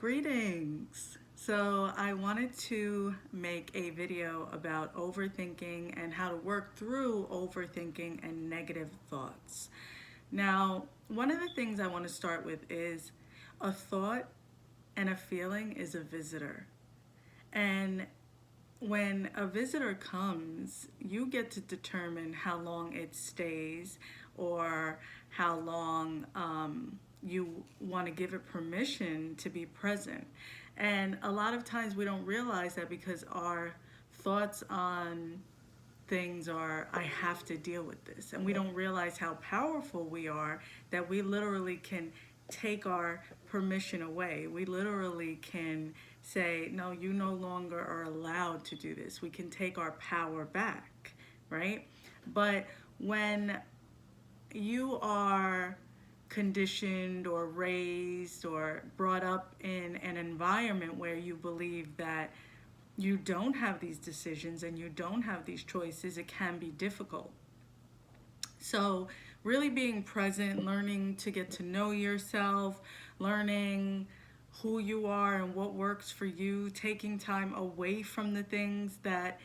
Greetings. So I wanted to make a video about overthinking and how to work through overthinking and negative thoughts. Now, one of the things I want to start with is a thought and a feeling is a visitor. And when a visitor comes, you get to determine how long it stays or how long you want to give it permission to be present. And a lot of times we don't realize that because our thoughts on things are, I have to deal with this. And we don't realize how powerful we are, that we literally can take our permission away. We literally can say, no, you no longer are allowed to do this. We can take our power back, right? But when you are conditioned or raised or brought up in an environment where you believe that you don't have these decisions and you don't have these choices, it can be difficult. So really being present, learning to get to know yourself, learning who you are and what works for you, taking time away from the things that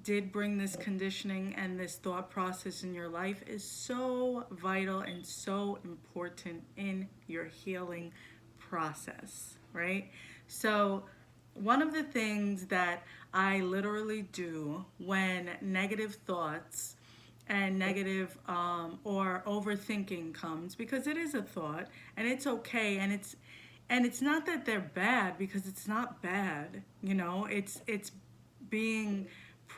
did bring this conditioning and this thought process in your life is so vital and so important in your healing process, right? So one of the things that I literally do when negative thoughts and negative or overthinking comes, because it is a thought and it's okay, and it's not that they're bad, because it's not bad, it's being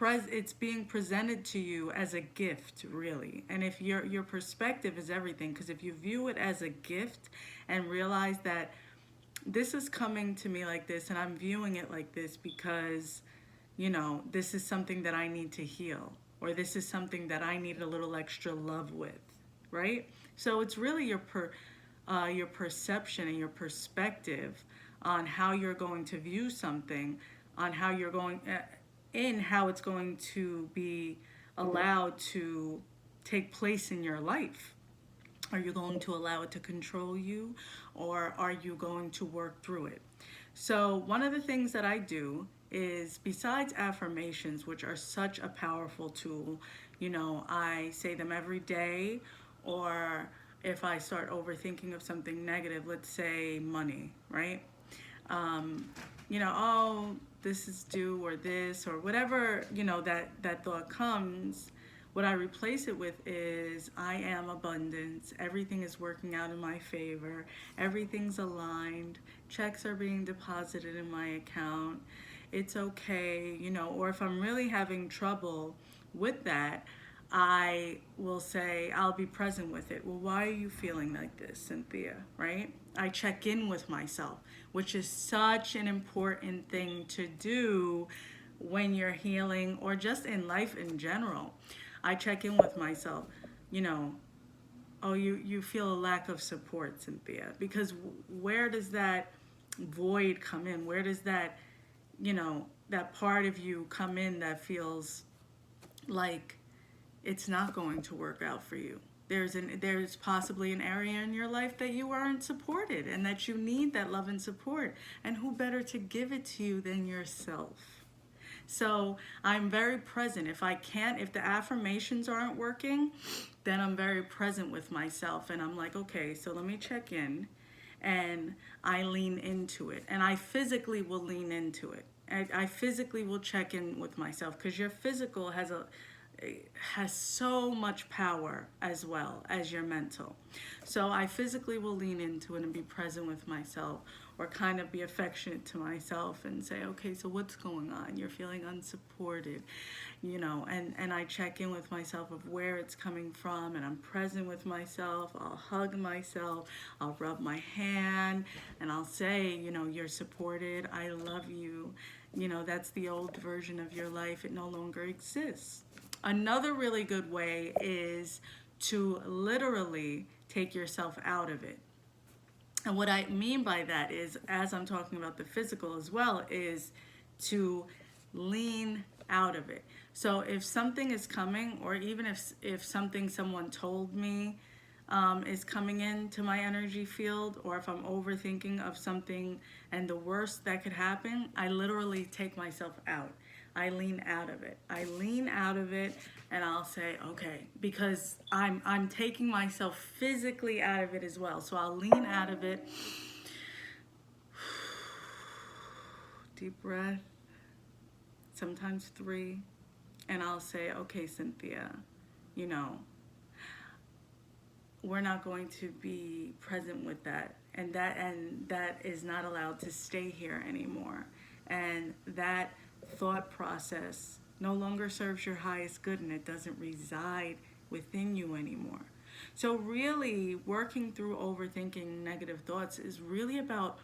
it's being presented to you as a gift, really. And if your perspective is everything, because if you view it as a gift and realize that this is coming to me like this and I'm viewing it like this because this is something that I need to heal, or this is something that I need a little extra love with, right? So it's really your perception and your perspective on how you're going to view something, on how you're going in how it's going to be allowed to take place in your life. Are you going to allow it to control you, or are you going to work through it? So one of the things that I do is, besides affirmations, which are such a powerful tool, I say them every day, or if I start overthinking of something negative, let's say money, right? Oh, this is due, or this, or whatever, that thought comes. What I replace it with is, I am abundance. Everything is working out in my favor. Everything's aligned. Checks are being deposited in my account. It's okay, or if I'm really having trouble with that, I will say, I'll be present with it. Well, why are you feeling like this, Cynthia, right? I check in with myself, which is such an important thing to do when you're healing, or just in life in general. I check in with myself, oh, you feel a lack of support, Cynthia, because where does that void come in? Where does that, that part of you come in that feels like it's not going to work out for you? There's possibly an area in your life that you aren't supported and that you need that love and support. And who better to give it to you than yourself? So I'm very present. If the affirmations aren't working, then I'm very present with myself. And I'm like, okay, so let me check in. And I lean into it. And I physically will lean into it. I physically will check in with myself, because your physical has so much power as well as your mental. So I physically will lean into it and be present with myself, or kind of be affectionate to myself and say, okay, so what's going on? You're feeling unsupported, and I check in with myself of where it's coming from, and I'm present with myself. I'll hug myself, I'll rub my hand, and I'll say, you're supported, I love you. That's the old version of your life. It no longer exists. Another really good way is to literally take yourself out of it. And what I mean by that is, as I'm talking about the physical as well, is to lean out of it. So if something is coming, or even if something someone told me is coming into my energy field, or if I'm overthinking of something and the worst that could happen, I literally take myself out. I lean out of it. I lean out of it and I'll say, okay, because I'm taking myself physically out of it as well. So I'll lean out of it. Deep breath, sometimes 3, and I'll say, okay, Cynthia, you know, we're not going to be present with that, and that is not allowed to stay here anymore, and that thought process no longer serves your highest good, and it doesn't reside within you anymore. So really working through overthinking negative thoughts is really about,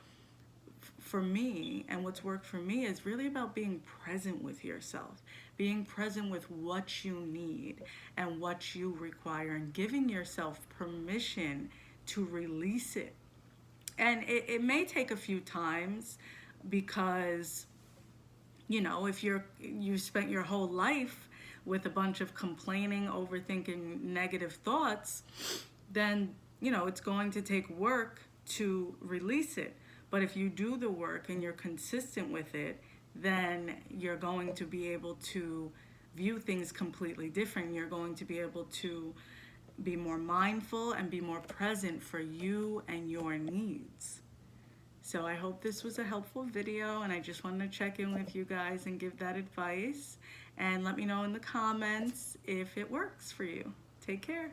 for me, and what's worked for me is really about being present with yourself, being present with what you need and what you require, and giving yourself permission to release it. And it may take a few times, because if you spent your whole life with a bunch of complaining, overthinking, negative thoughts, then it's going to take work to release it. But if you do the work and you're consistent with it, then you're going to be able to view things completely different. You're going to be able to be more mindful and be more present for you and your needs. So I hope this was a helpful video, and I just wanted to check in with you guys and give that advice. And let me know in the comments if it works for you. Take care.